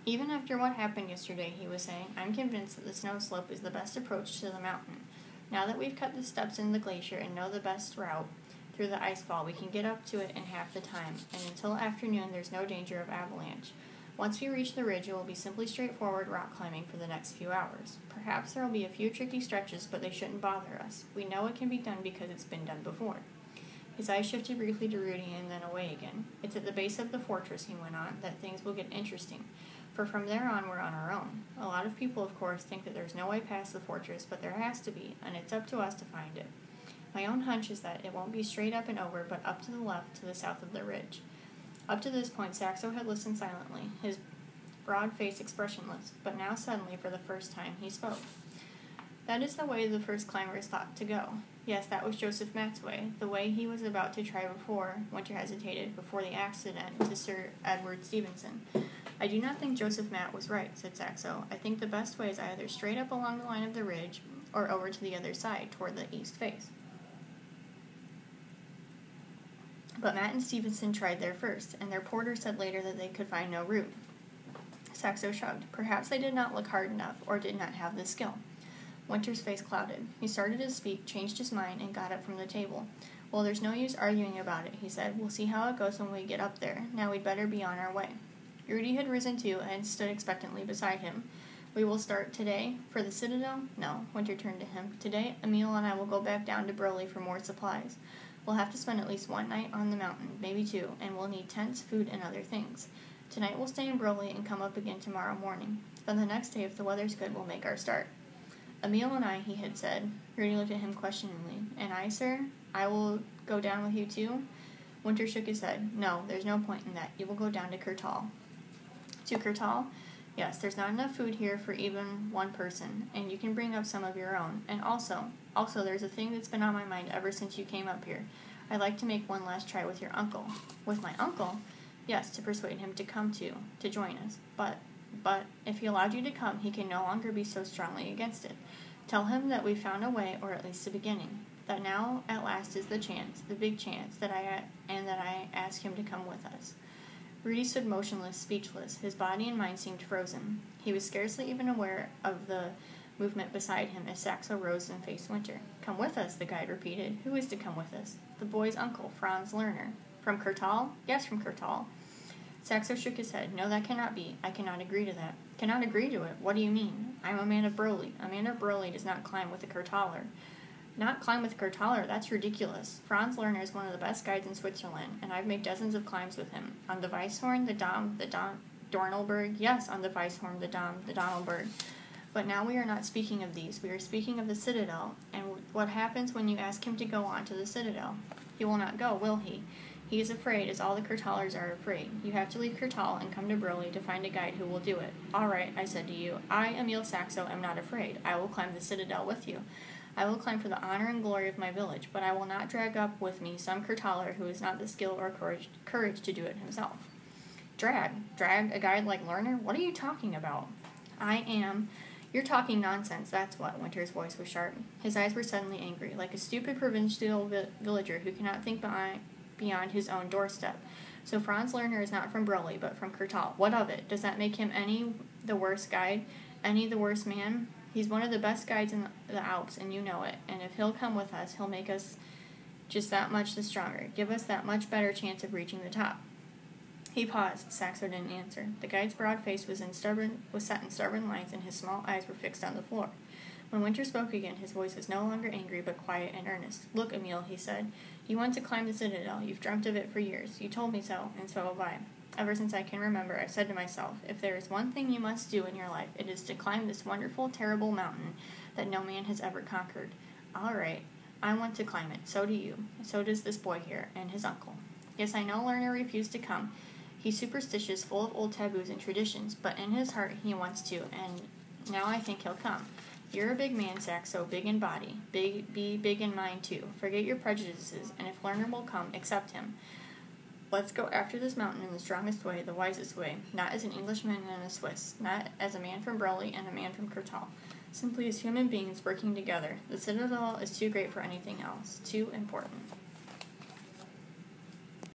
Even after what happened yesterday, he was saying, I'm convinced that the snow slope is the best approach to the mountain. Now that we've cut the steps in the glacier and know the best route through the icefall, we can get up to it in half the time, and until afternoon there's no danger of avalanche. Once we reach the ridge, it will be simply straightforward rock climbing for the next few hours. Perhaps there will be a few tricky stretches, but they shouldn't bother us. We know it can be done because it's been done before. His eyes shifted briefly to Rudy and then away again. It's at the base of the fortress, he went on, that things will get interesting. For from there on, we're on our own. A lot of people, of course, think that there's no way past the fortress, but there has to be, and it's up to us to find it. My own hunch is that it won't be straight up and over, but up to the left, to the south of the ridge. Up to this point, Saxo had listened silently, his broad face expressionless, but now suddenly, for the first time, he spoke. That is the way the first climbers thought to go. Yes, that was Joseph Matt's way, the way he was about to try before, Winter hesitated, before the accident to Sir Edward Stevenson. I do not think Joseph Matt was right, said Saxo. I think the best way is either straight up along the line of the ridge, or over to the other side, toward the east face. But Matt and Stevenson tried there first, and their porter said later that they could find no route. Saxo shrugged. Perhaps they did not look hard enough, or did not have the skill. Winter's face clouded. He started to speak, changed his mind, and got up from the table. Well, there's no use arguing about it, he said. We'll see how it goes when we get up there. Now we'd better be on our way. Rudy had risen too, and stood expectantly beside him. We will start today for the Citadel? No, Winter turned to him. Today, Emil and I will go back down to Burley for more supplies. We'll have to spend at least one night on the mountain, maybe two, and we'll need tents, food, and other things. Tonight we'll stay in Burley and come up again tomorrow morning. Then the next day, if the weather's good, we'll make our start. Emil and I, he had said. Rudy looked at him questioningly. And I, sir? I will go down with you too? Winter shook his head. No, there's no point in that. You will go down to Kurtal. To Kurtal? Yes, there's not enough food here for even one person, and you can bring up some of your own. And also, there's a thing that's been on my mind ever since you came up here. I'd like to make one last try with your uncle. With my uncle? Yes, to persuade him to come to join us. But if he allowed you to come, he can no longer be so strongly against it. Tell him that we've found a way, or at least a beginning. That now, at last, is the chance, the big chance, that I ask him to come with us. Rudy stood motionless, speechless. His body and mind seemed frozen. He was scarcely even aware of the movement beside him as Saxo rose and faced Winter. Come with us, the guide repeated. Who is to come with us? The boy's uncle, Franz Lerner. From Kurtal? Yes, from Kurtal. Saxo shook his head. No, that cannot be. I cannot agree to that. Cannot agree to it? What do you mean? I am a man of Burley. A man of Burley does not climb with a Kurtaler. Not climb with a Kurtaler? That's ridiculous. Franz Lerner is one of the best guides in Switzerland, and I've made dozens of climbs with him. On the Weisshorn, the Dornelberg? Yes, on the Weisshorn, the Donelberg. But now we are not speaking of these. We are speaking of the Citadel, and what happens when you ask him to go on to the Citadel? He will not go, will he? He is afraid, as all the Kurtalers are afraid. You have to leave Kurtal and come to Burley to find a guide who will do it. All right, I said to you. I, Emil Saxo, am not afraid. I will climb the Citadel with you. I will climb for the honor and glory of my village, but I will not drag up with me some Kurtaler who has not the skill or courage to do it himself. Drag a guide like Lerner? What are you talking about? You're talking nonsense, that's what. Winter's voice was sharp. His eyes were suddenly angry, like a stupid provincial villager who cannot think beyond his own doorstep. So Franz Lerner is not from Burley, but from Kurtal. What of it? Does that make him any the worse guide? Any the worse man? He's one of the best guides in the Alps, and you know it. And if he'll come with us, he'll make us just that much the stronger. Give us that much better chance of reaching the top. He paused. Saxo didn't answer. The guide's broad face was set in stubborn lines, and his small eyes were fixed on the floor. When Winter spoke again, his voice was no longer angry, but quiet and earnest. Look, Emil, he said. You want to climb the Citadel. You've dreamt of it for years. You told me so, and so have I. Ever since I can remember, I've said to myself, if there is one thing you must do in your life, it is to climb this wonderful, terrible mountain that no man has ever conquered. All right, I want to climb it. So do you. So does this boy here, and his uncle. Yes, I know Lerner refused to come. He's superstitious, full of old taboos and traditions, but in his heart he wants to, and now I think he'll come. You're a big man, Saxo, big in body. Be big in mind, too. Forget your prejudices, and if Lerner will come, accept him. Let's go after this mountain in the strongest way, the wisest way, not as an Englishman and a Swiss, not as a man from Burley and a man from Kurtal, simply as human beings working together. The Citadel is too great for anything else, too important.